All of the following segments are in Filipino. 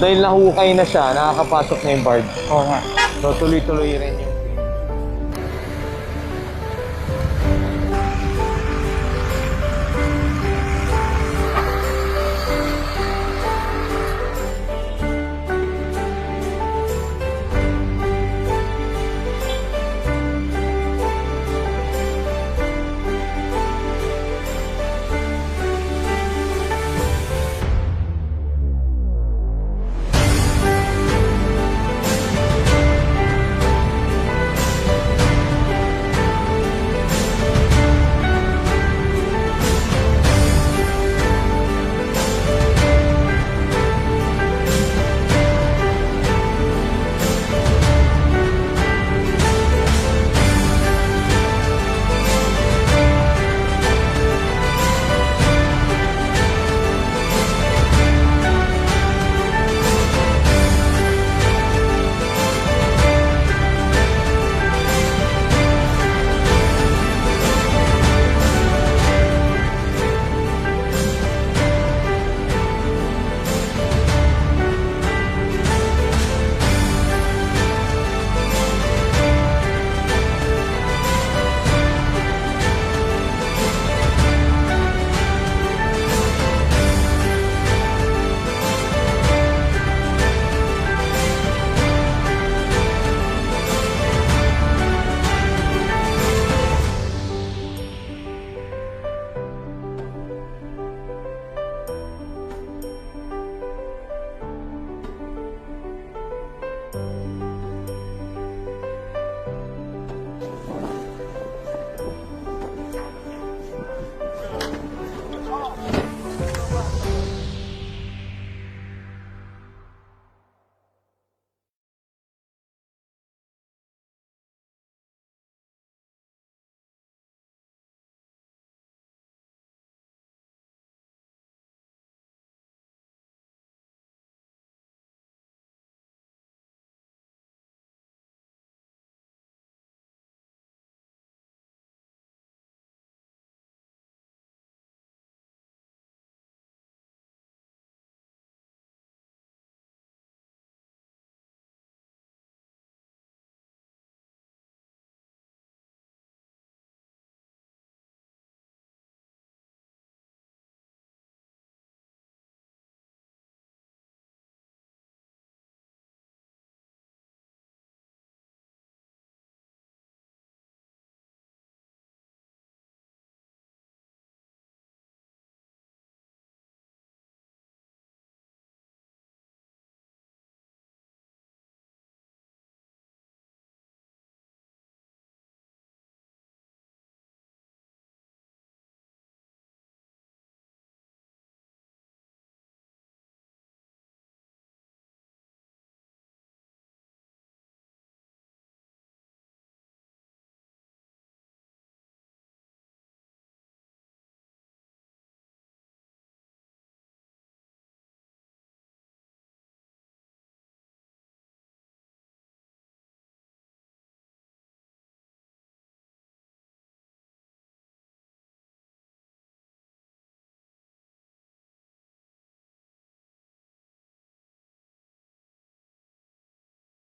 dahil nahukay na siya, nakakapasok na yung barge. Oo nga. So, tuloy-tuloy rin yung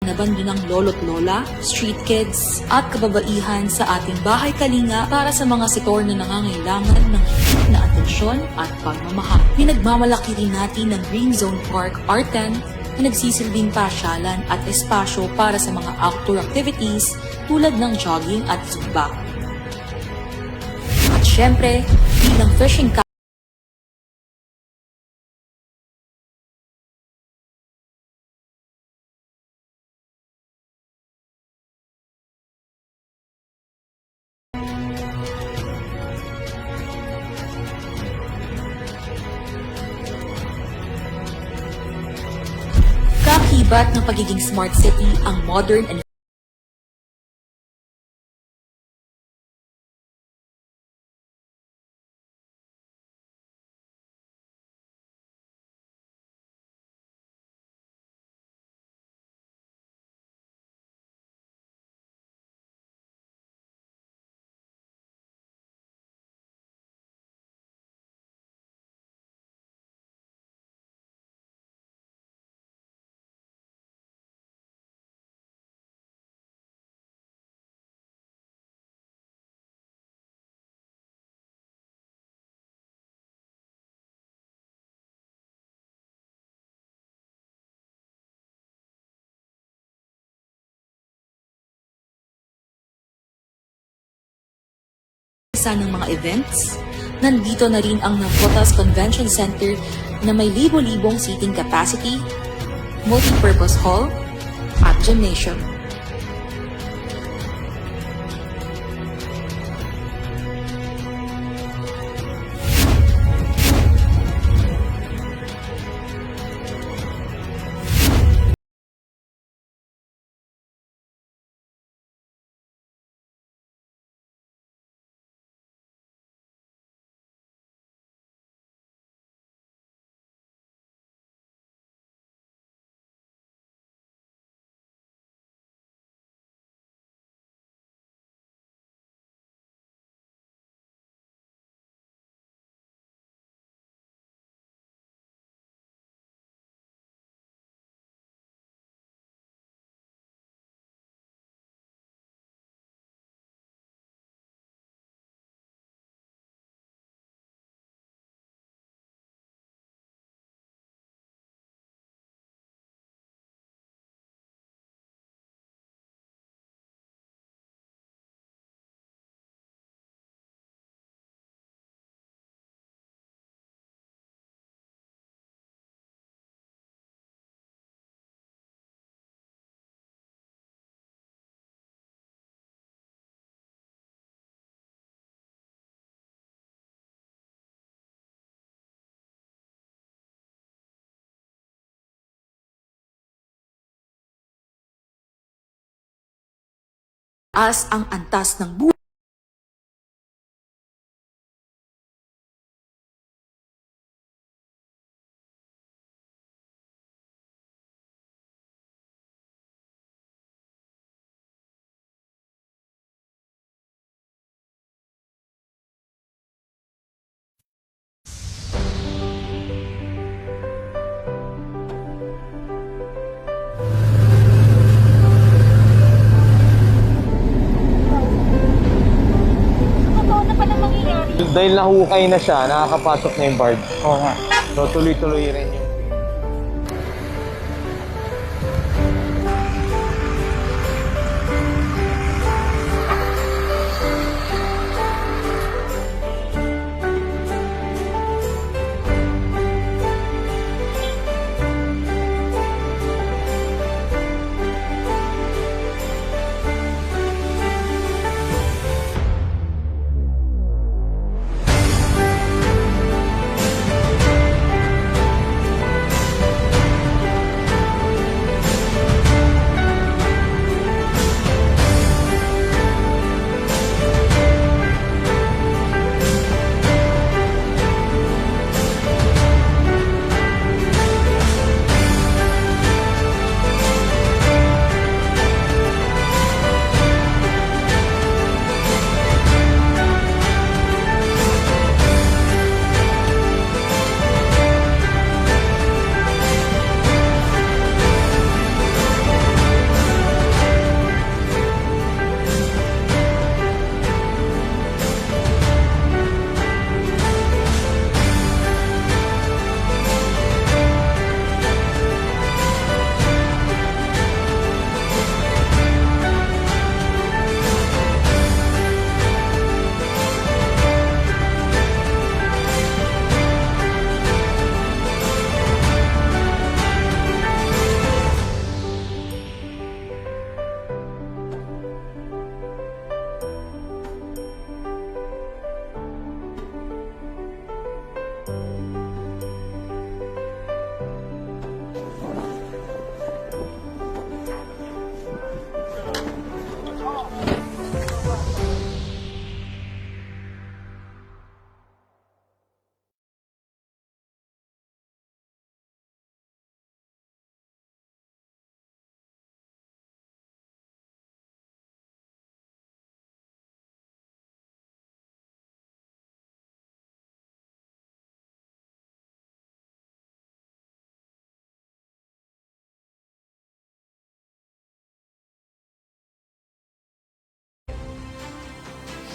Nabando ng lolo't lola, street kids, at kababaihan sa ating bahay kalinga para sa mga sektor na nangangailangan ng higit na atensyon at pagmamahal. Pinagmamalaki rin natin ng Green Zone Park R10 na nagsisilbing pasyalan at espasyo para sa mga outdoor activities tulad ng jogging at zumba. At syempre, bilang fishing kakibat ng pagiging smart city ang modern and isa ng mga events. Nandito na rin ang Navotas Convention Center na may libo-libong seating capacity, multi-purpose hall, at gymnasium. As ang antas ng buhay. Dahil nahukay na siya, nakakapasok na yung barge. Oo nga. So tuloy-tuloy rin yung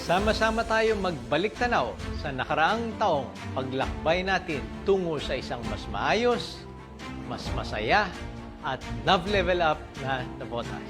Sama-sama tayo magbalik tanaw sa nakaraang taong paglakbay natin tungo sa isang mas maayos, mas masaya, at nav-level up na Navotas.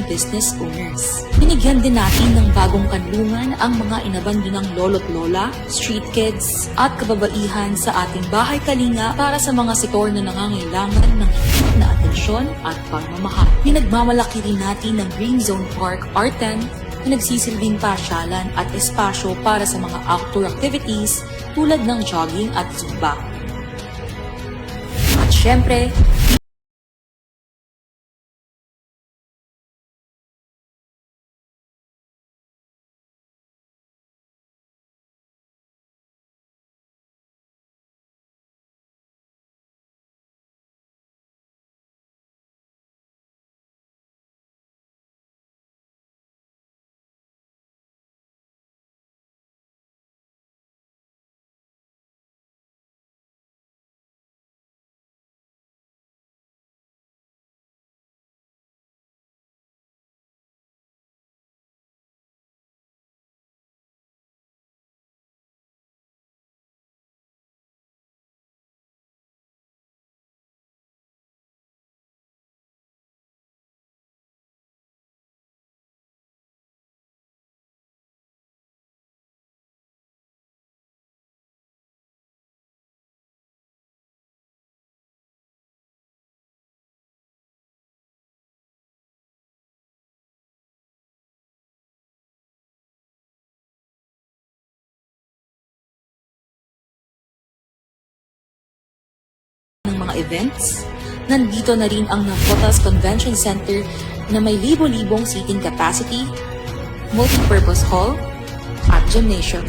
business owners. Binigyan din natin ng bagong kanlungan ang mga inabandonang lolo't lola, street kids, at kababaihan sa ating bahay kalinga para sa mga sektor na nangangailangan ng higit na atensyon at pagmamahal. Pinagmamalaki rin natin ng Green Zone Park R10 na nagsisilbing pasyalan at espasyo para sa mga outdoor activities tulad ng jogging at zumba. At syempre, ng mga events, nandito na rin ang Navotas Convention Center na may libo-libong seating capacity, multi-purpose hall, at gymnasium.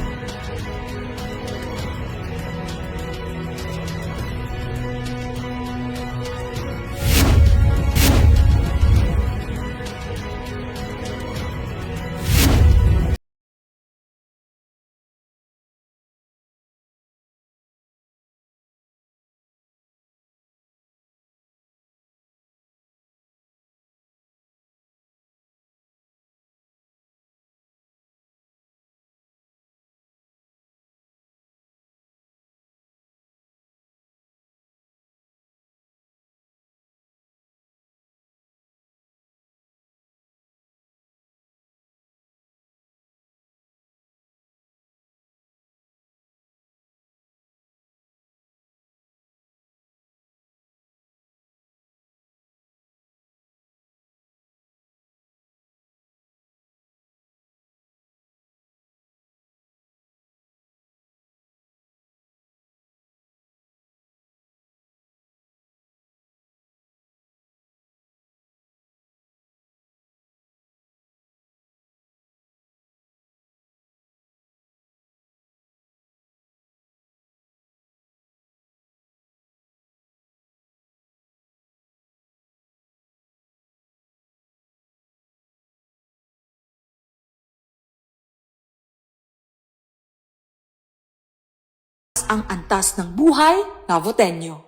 Ang antas ng buhay, Navoteño.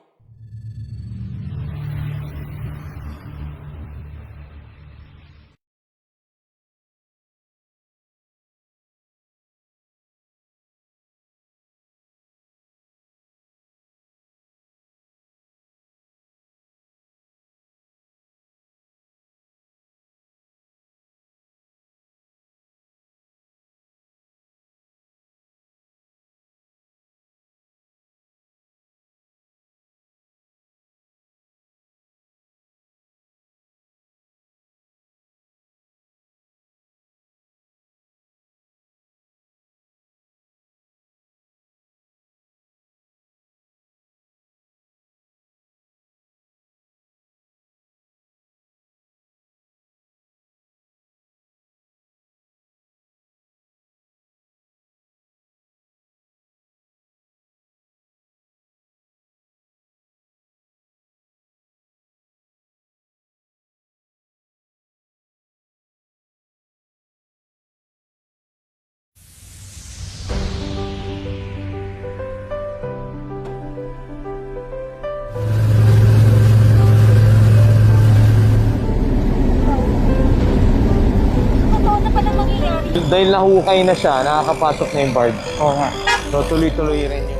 Dahil nahukay na siya, nakakapasok na yung barge. Oo nga. So tuloy-tuloy rin yung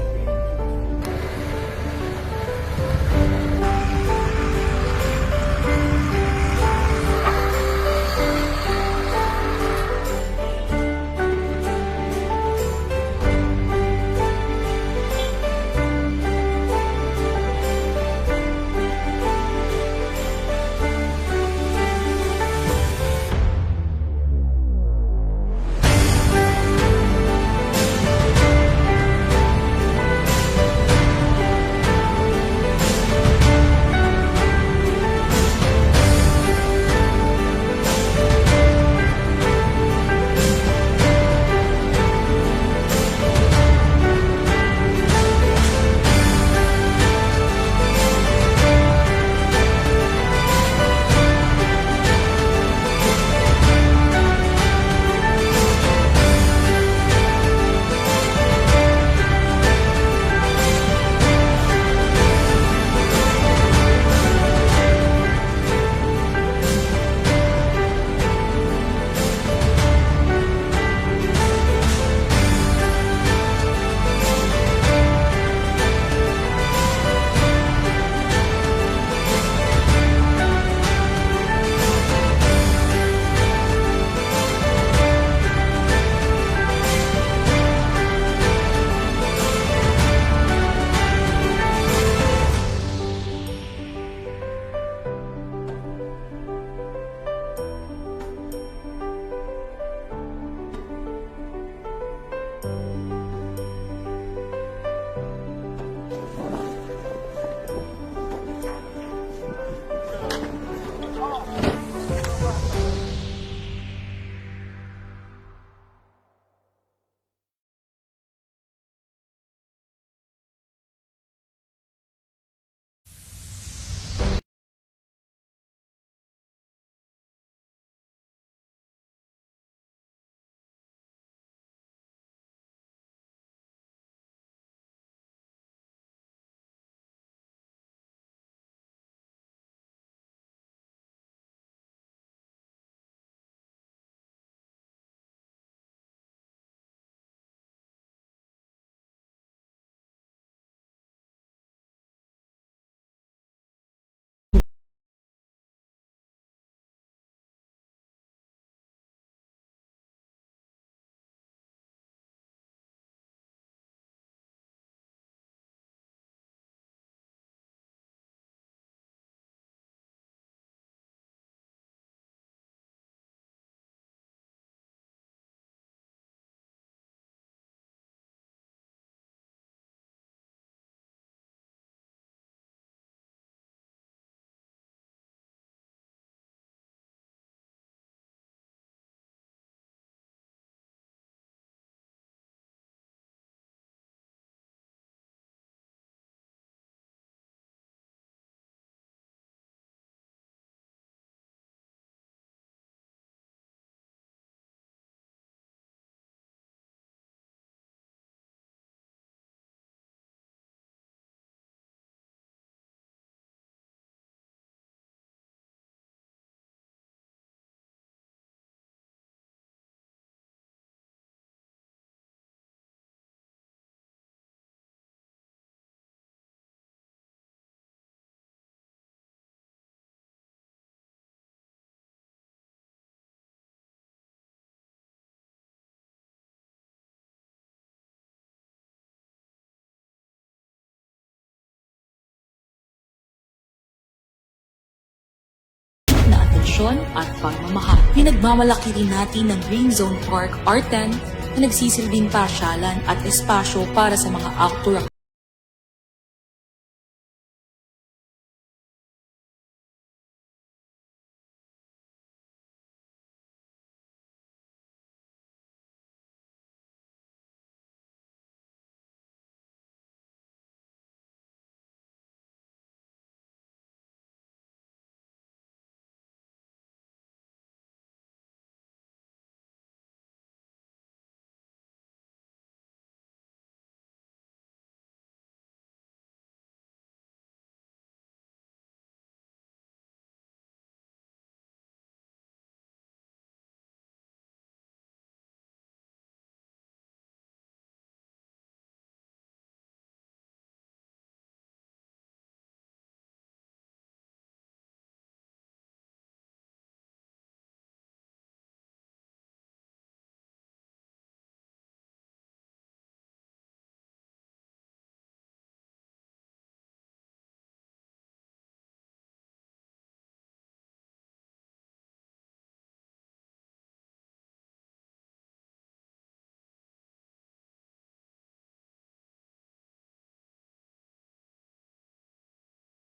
na atensyon at pagmamahal. Pinagmamalaki rin natin ng Green Zone Park R10 na nagsisilbing pasyalan at espasyo para sa mga outdoor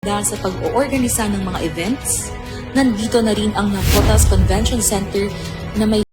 dahil sa pag-oorganisa ng mga events. Nandito na rin ang Navotas Convention Center na may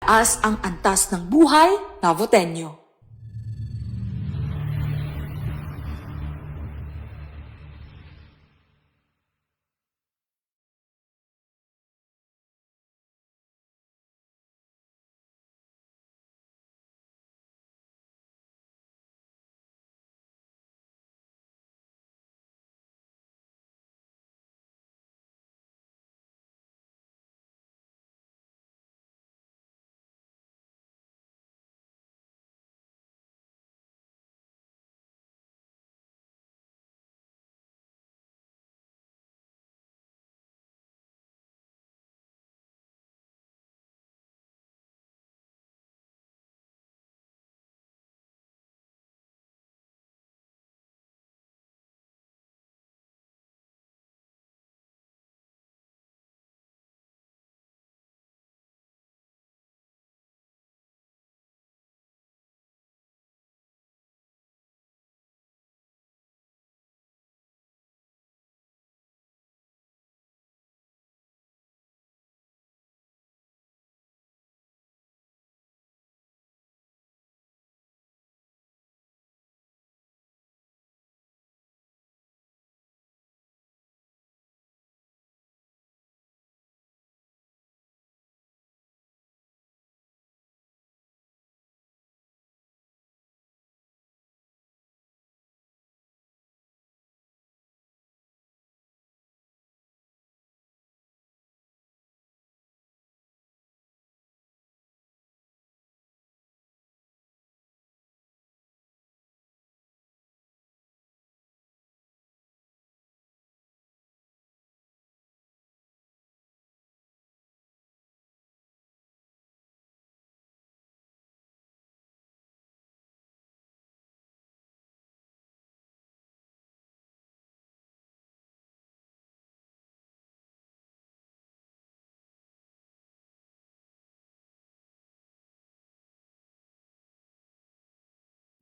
As ang antas ng buhay, Navotenyo.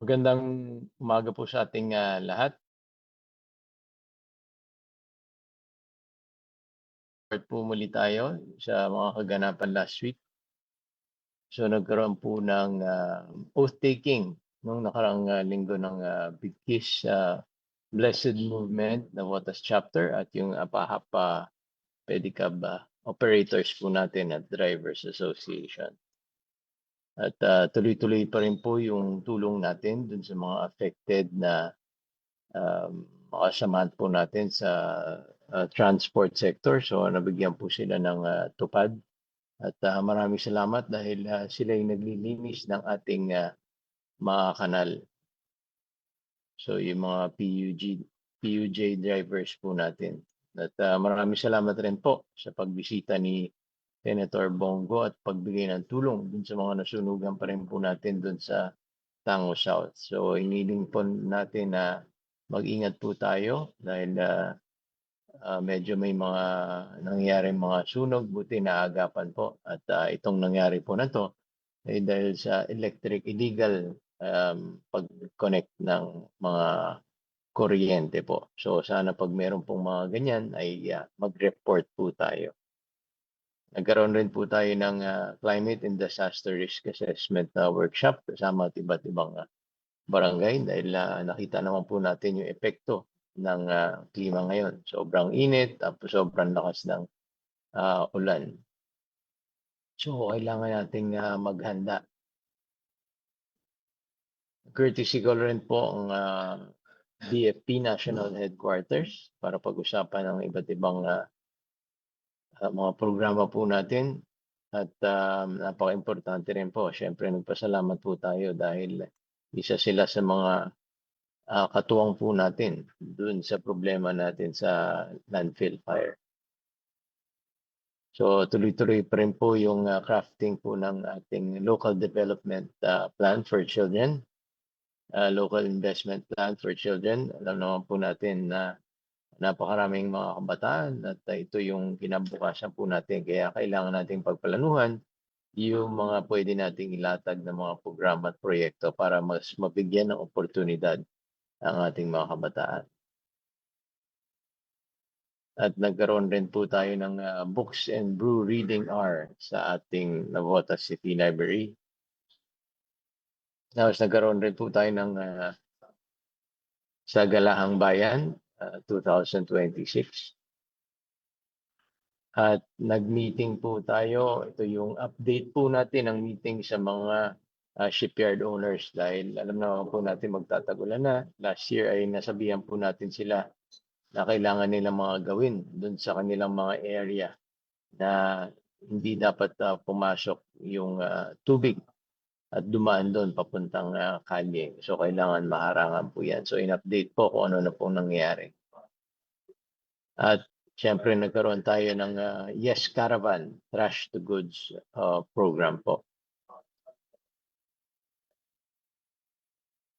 Magandang umaga po sa ating lahat. Start po muli tayo sa mga kaganapan last week. So nagkaroon po ng oath-taking nung nakarang linggo ng Big Kiss Blessed Movement, the Watas Chapter at yung APAHAP Pedicab operators po natin at Drivers Association. At tuloy-tuloy pa rin po yung tulong natin dun sa mga affected na makasamahan po natin sa transport sector. So nabigyan po sila ng tupad. At maraming salamat dahil sila yung naglilinis ng ating mga kanal. So yung mga PUJ drivers po natin. At maraming salamat rin po sa pagbisita ni Senator Bongo at pagbigay ng tulong dun sa mga nasunugan pa rin po natin dun sa Tango South. So iniling po natin na mag-ingat po tayo dahil medyo may mga nangyaring mga sunog, buti naagapan po. At itong nangyari po na to ay dahil sa illegal pag-connect ng mga kuryente po. So sana pag meron pong mga ganyan ay mag-report po tayo. Nagkaroon rin po tayo ng Climate and Disaster Risk Assessment workshop kasama at iba't ibang barangay dahil nakita naman po natin yung epekto ng klima ngayon. Sobrang init, tapos sobrang lakas ng ulan. So kailangan nating maghanda. Courtesy call rin po ang BFP National Headquarters para pag-usapan ng iba't ibang mga programa po natin. At napaka-importante rin po. Siyempre nagpasalamat po tayo dahil isa sila sa mga katuwang po natin dun sa problema natin sa landfill fire. So tuloy-tuloy pa rin po yung crafting po ng ating local development plan for children, local investment plan for children. Alam naman po natin na napakaraming mga kabataan at ito yung kinabukasan po natin. Kaya kailangan nating pagplanuhan yung mga pwede nating ilatag ng mga programa at proyekto para mas mabigyan ng oportunidad ang ating mga kabataan. At nagkaroon rin po tayo ng Books and Brew Reading Hour sa ating Navotas City Library. Tapos nagkaroon rin po tayo ng sa Galahang Bayan 2026. At nag-meeting po tayo. Ito yung update po natin ng meeting sa mga shipyard owners dahil alam naman po natin magtatagulan na. Last year ay nasabihan po natin sila na kailangan nilang mga gawin doon sa kanilang mga area na hindi dapat pumasok yung tubig at dumaan doon papuntang kalye. So kailangan maharangan po yan. So in-update po kung ano na po nangyayari. At siyempre nagkaroon tayo ng Yes Caravan Trash to Goods program po.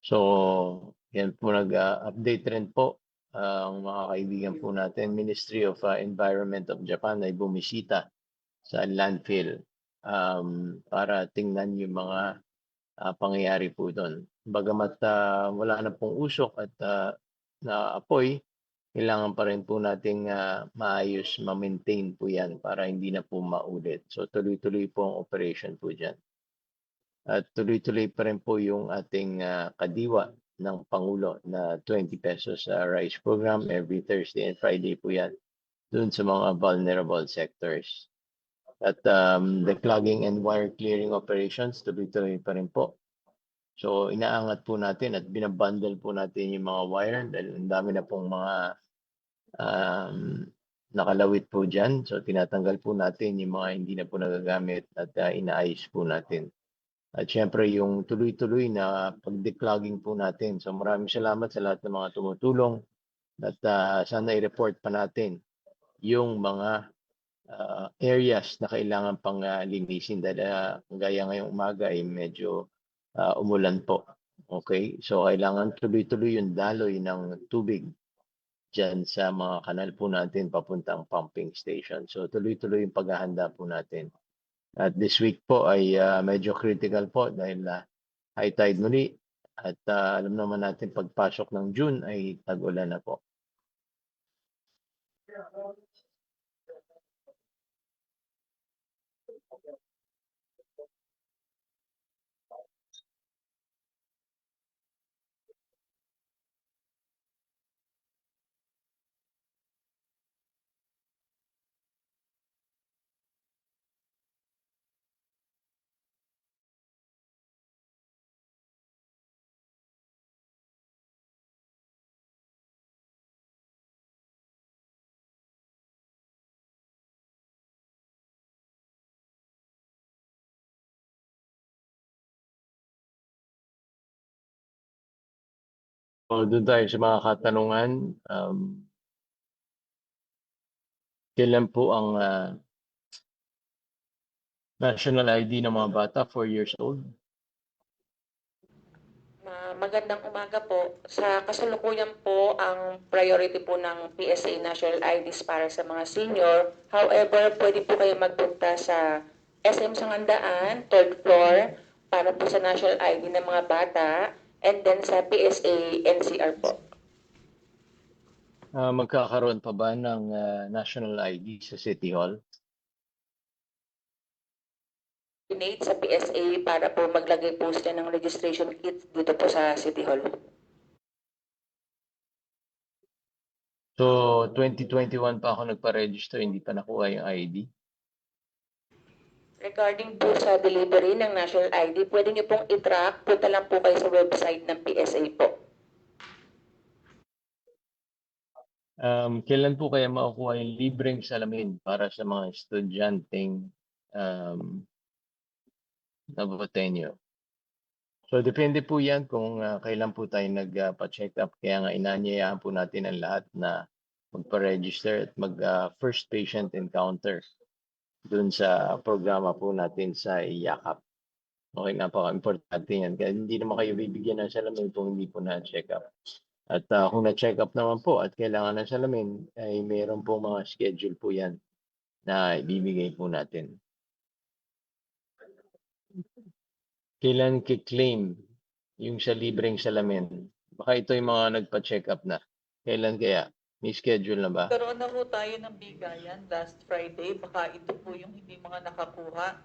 So yan po nag-update rin po ang mga kaibigan po natin. Ministry of Environment of Japan ay bumisita sa landfill para tingnan yung mga pangyayari po doon. Bagamat wala na pong usok at na-apoy, kailangan pa rin po nating maayos, ma-maintain po yan para hindi na po maulit. So tuloy-tuloy po ang operation po dyan. At tuloy-tuloy pa rin po yung ating kadiwa ng Pangulo na 20 pesos rice program every Thursday and Friday po yan dun sa mga vulnerable sectors. At the clogging and wire clearing operations, tuloy-tuloy pa rin po. So inaangat po natin at binabundle po natin yung mga wire dahil ang dami na pong mga nakalawit po dyan. So tinatanggal po natin yung mga hindi na po nagagamit at inaayos po natin. At syempre yung tuloy-tuloy na pag-declogging po natin. So maraming salamat sa lahat ng mga tumutulong at sana i-report pa natin yung mga areas na kailangan pang linisin dahil gaya ngayong umaga ay medyo umulan po. Okay? So kailangan tuloy-tuloy yung daloy ng tubig dyan sa mga kanal po natin papuntang pumping station. So tuloy-tuloy yung paghahanda po natin. At this week po ay medyo critical po dahil high tide muli at alam naman natin pagpasok ng June ay tag-ulan na po. So doon tayo sa mga katanungan. Kailan po ang national ID ng mga bata, 4 years old? Magandang umaga po. Sa kasalukuyan po, ang priority po ng PSA National IDs para sa mga senior. However, pwede po kayo magpunta sa SM Sangandaan, 3rd floor, para po sa National ID ng mga bata, and then sa PSA NCR po. Magkakaroon pa ba ng national ID sa City Hall? Donate sa PSA para po maglagay po sila ng registration kit dito po sa City Hall. So 2021 pa ako nagpa-register, hindi pa nakuha yung ID. Regarding po sa delivery ng national ID, pwede niyo pong i-track, punta lang po kayo sa website ng PSA po. Kailan po kaya makukuha yung libreng salamin para sa mga estudyanteng Navotenyo? So depende po yan kung kailan po tayo nagpa-check up. Kaya nga inanyayahan po natin ang lahat na magpa-register at mag-first patient encounter dun sa programa po natin sa IACAP. Okay, napaka-importante yan. Kaya hindi naman kayo bibigyan ng salamin kung hindi po na-check up. At kung na-check up naman po at kailangan ng salamin, ay mayroon po mga schedule po yan na ibibigay po natin. Kailan ki-claim yung sa libreng salamin? Baka ito yung mga nagpa-check up na. Kailan kaya? May schedule na ba? Karoon na ho tayo ng bigayan last Friday. Baka ito po yung hindi mga nakakuha.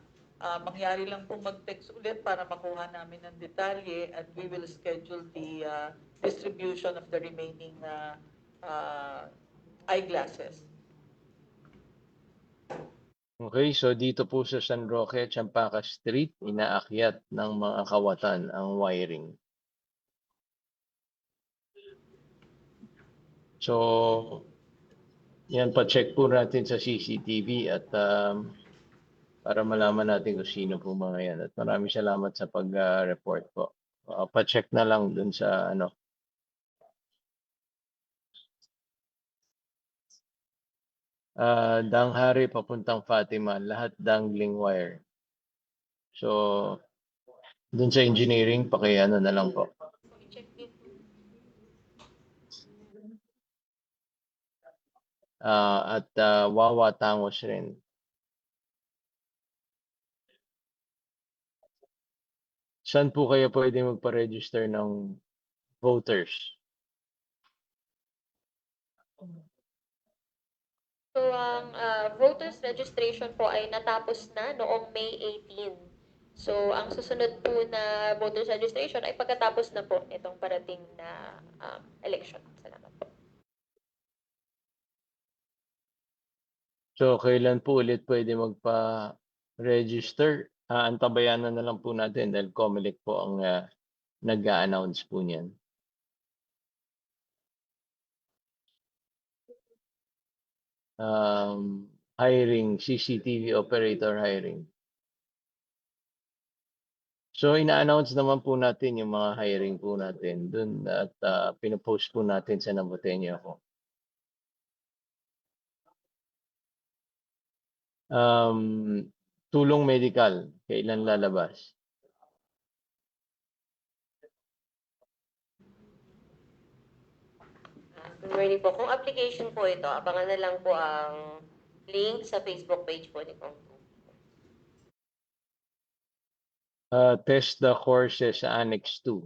Mangyari lang po mag-text ulit para makuha namin ng detalye and we will schedule the distribution of the remaining eyeglasses. Okay, so dito po sa San Roque, Champaka Street, inaakyat ng mga kawatan ang wiring. So, yan, pa-check po natin sa CCTV at para malaman natin kung sino po mga yan. At maraming salamat sa pag-report po. Pa-check na lang dun sa ano. Danghari papuntang Fatima, lahat dangling wire. So, dun sa engineering, ano na lang po. At Wawa Tangos rin. Saan po kayo pwede magpa-register ng voters? So, ang voters registration po ay natapos na noong May 18. So, ang susunod po na voters registration ay pagkatapos na po itong parating na election. Salamat po. So, kailan po ulit pwede magpa-register? Antabayanan na lang po natin dahil COMELEC po ang nag-a-announce po niyan. Hiring, CCTV operator hiring. So, ina-announce naman po natin yung mga hiring po natin dun at pinopost po natin sa Naboteño ako. Tulong medical, kailan lalabas? Good morning po. Kung application po ito, abangan na lang po ang link sa Facebook page po ni Kong. Test the courses sa Annex 2.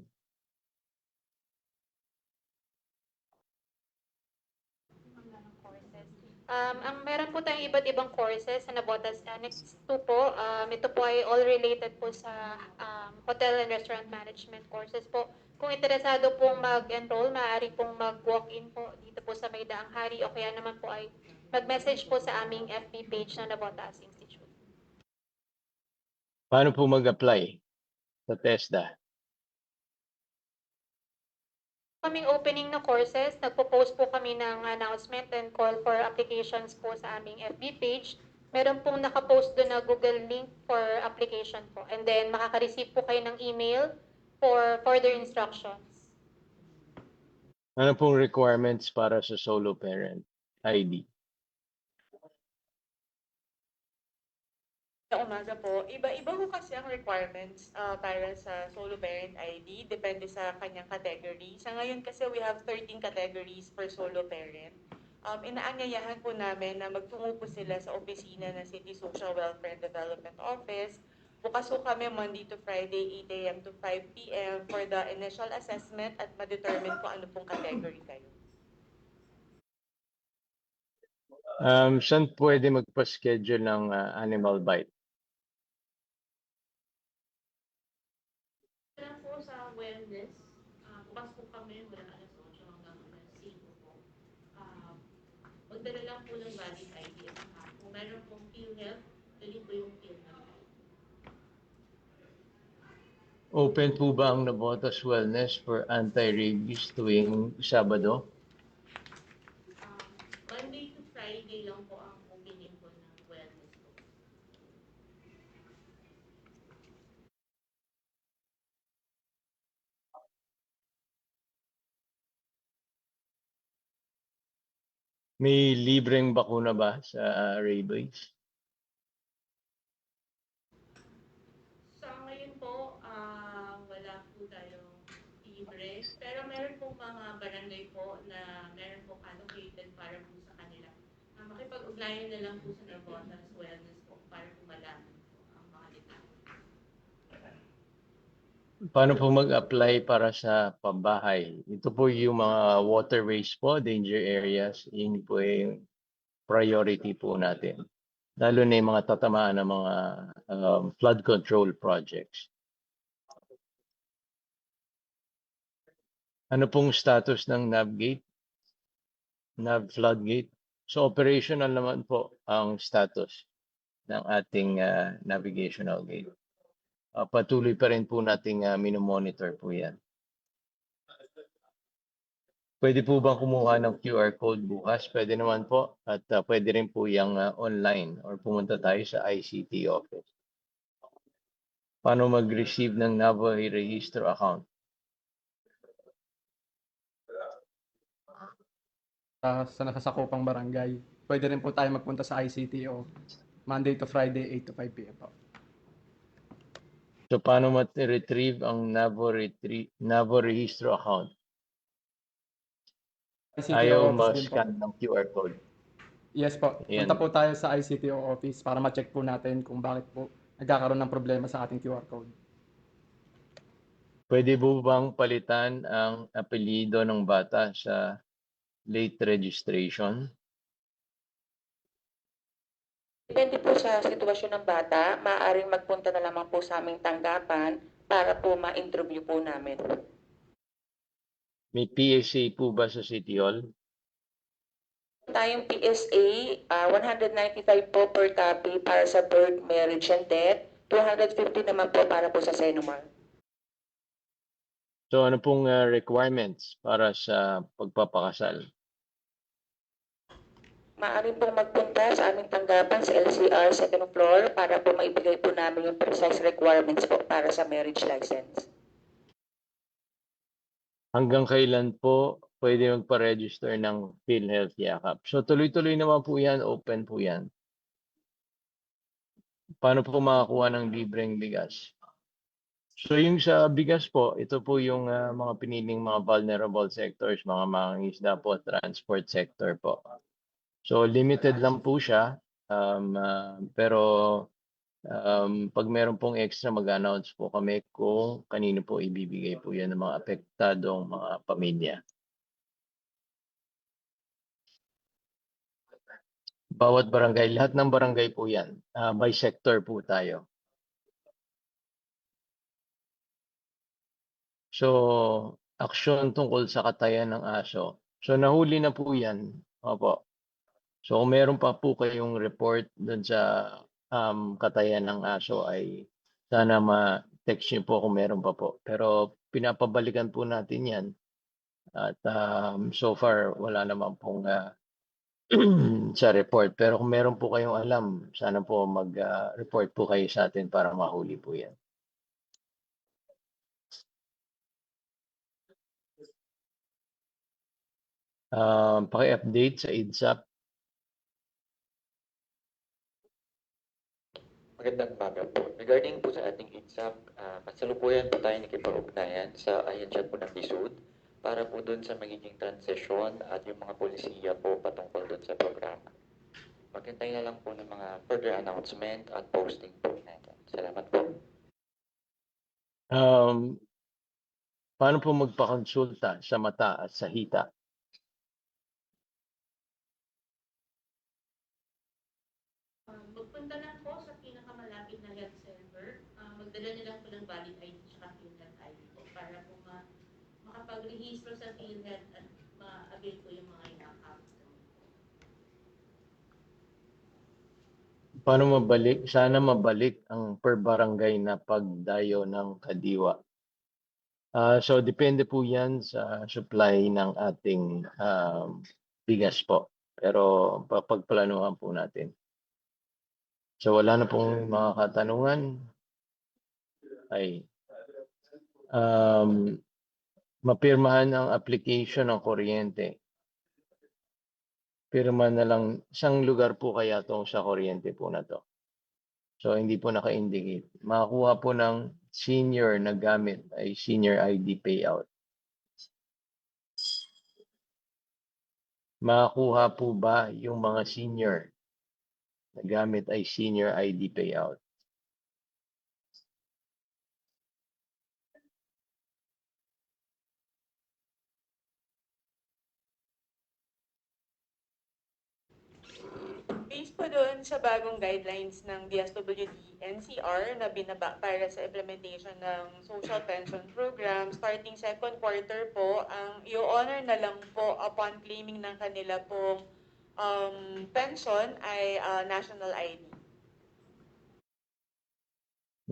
Ang meron po tayong iba't ibang courses sa Nabotas Annex 2 po. Ito po ay all related po sa hotel and restaurant management courses po. Kung interesado pong mag-enroll, maaari pong mag-walk-in po dito po sa May Daang Hari o kaya naman po ay mag-message po sa aming FB page ng Nabotas Institute. Paano po mag-apply sa TESDA? Kaming opening na courses, nagpo-post po kami ng announcement and call for applications po sa aming FB page. Meron pong nakapost doon na Google link for application po. And then makaka-receive po kayo ng email for further instructions. Ano pong requirements para sa solo parent ID? Sa umaga po, iba-iba po kasi ang requirements para sa solo parent ID, depende sa kanyang category. Sa ngayon kasi we have 13 categories per solo parent. Inaanyayahan po namin na magtungo po sila sa opisina ng City Social Welfare and Development Office. Bukas po kami Monday to Friday, 8 a.m. to 5 p.m. for the initial assessment at ma-determine kung ano pong category kayo. Saan pwede magpa-schedule ng animal bite? Po sa wellness, bukas po kami mula alas 8 hanggang alas 5 po. Magdala lang po ng valid ID at kung meron pong PhilHealth, dali po yung PhilHealth. Open po ba ang Nabotas Wellness for anti-rabies tuwing Sabado? Monday to Friday lang po ang opening po ng wellness po. May libreng bakuna ba sa rabies? Sa ngayon po, wala po tayong libre. Pero meron po mga barangay po na meron po allocated para po sa kanila. Makipag-ugnayan na lang po sa Nabotas Wellness po para po malaman po ang mga detalye. Paano po mag-apply para sa pabahay? Ito po yung mga waterways po, danger areas. Yun po yung priority po natin. Lalo na yung mga tatamaan ng mga flood control projects. Ano pong status ng NavGate? Nav Floodgate? So operational naman po ang status ng ating navigational gate. Patuloy pa rin po nating minomonitor po yan. Pwede po bang kumuha ng QR code bukas? Pwede naman po. At pwede rin po yung online or pumunta tayo sa ICT office. Paano mag-receive ng NAVA Registro account? Sa nakasakupang barangay. Pwede rin po tayo magpunta sa ICTO Monday to Friday, 8 to 5 p.m. po. So paano ma-retrieve ang NAVA Registro account? ICTO Ayaw office din po. ma-scan ng QR code. Yes po. Ayan. Punta po tayo sa ICTO office para ma-check po natin kung bakit po nagkakaroon ng problema sa ating QR code. Pwede po bang palitan ang apelyido ng bata sa late registration? Depende po sa sitwasyon ng bata, maaaring magpunta na lamang po sa aming tanggapan para po ma-interview po namin. May PSA po ba sa City Hall? Tayong PSA, 195 po per copy para sa birth, marriage, and death. 250 naman po para po sa Senomar. So ano pong requirements para sa pagpapakasal? Maaaring pong magpunta sa aming tanggapan sa LCR second floor para po maibigay po namin yung precise requirements po para sa marriage license. Hanggang kailan po pwede magpa-register ng PhilHealth Yakap? So tuloy-tuloy naman po yan, open po yan. Paano po makakuha ng libreng bigas? So yung sa bigas po, ito po yung mga piniling mga vulnerable sectors, mga mangingisda po, transport sector po. So limited lang po siya, pero pag meron pong extra, mag-announce po kami kung kanino po ibibigay po yan ng mga apektadong mga pamilya. Bawat barangay, lahat ng barangay po yan, by sector po tayo. So, aksyon tungkol sa katayan ng aso. So, nahuli na po yan. Opo. So, kung meron pa po kayong report dun sa katayan ng aso ay sana ma-text niyo po kung meron pa po. Pero pinapabalikan po natin yan. At so far, wala naman pong sa report. Pero kung meron po kayong alam, sana po mag-report po kayo sa atin para mahuli po yan. Paki-update sa EDSAP. Magandang umaga po. Regarding po sa ating INSAP, kasalukuyan po tayo nakipag-ugnayan sa ahensya po ng DSUD para po doon sa magiging transition at yung mga polisiya po patungkol doon sa programa. Maghintay na lang po ng mga further announcement at posting po natin. Salamat po. Paano po magpakonsulta sa mata at sa hita? Magpunta lang po sa pinakamalapit na health center. Magdala nilang po ng valid ID at PhilHealth ID po para po makapag-rehistro sa PhilHealth at ma-avail po yung mga yakap. Paano mabalik? Sana mabalik ang per barangay na pagdayo ng kadiwa. So depende po yan sa supply ng ating bigas po. Pero pagplanuhan po natin. So wala na pong mga katanungan. Ay mapirmahan ang application ng kuryente. Pirma na lang, isang lugar po kaya itong sa kuryente po na to. So hindi po naka-indicate. Makakuha po ng senior na gamit ay senior ID payout. Makakuha po ba yung mga senior na gamit ay senior ID payout? Based po doon sa bagong guidelines ng DSWD NCR na binaba para sa implementation ng social pension program, starting second quarter po, ang i-honor na lang po upon claiming ng kanila pong pension ay national ID.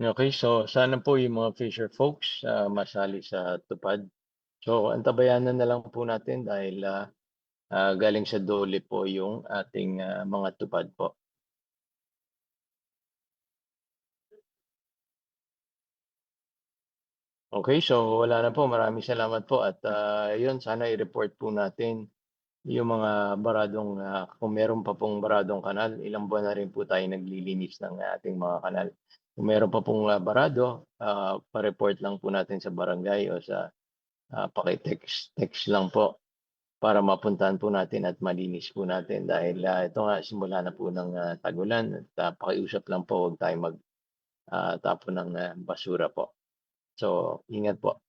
Okay, so sana po yung mga fisher folks masali sa tupad. So antabayanan na lang po natin dahil galing sa DOLE po yung ating mga tupad po. Okay, so wala na po. Maraming salamat po at yun, sana i-report po natin yung mga baradong, kung meron pa pong baradong kanal, ilang buwan na rin po tayo naglilinis ng ating mga kanal. Kung meron pa pong barado, pa-report lang po natin sa barangay o sa paki-text lang po para mapuntahan po natin at malinis po natin dahil ito nga simula na po ng tag-ulan at pakiusap lang po, huwag tayo mag tapon ng basura po. So, ingat po.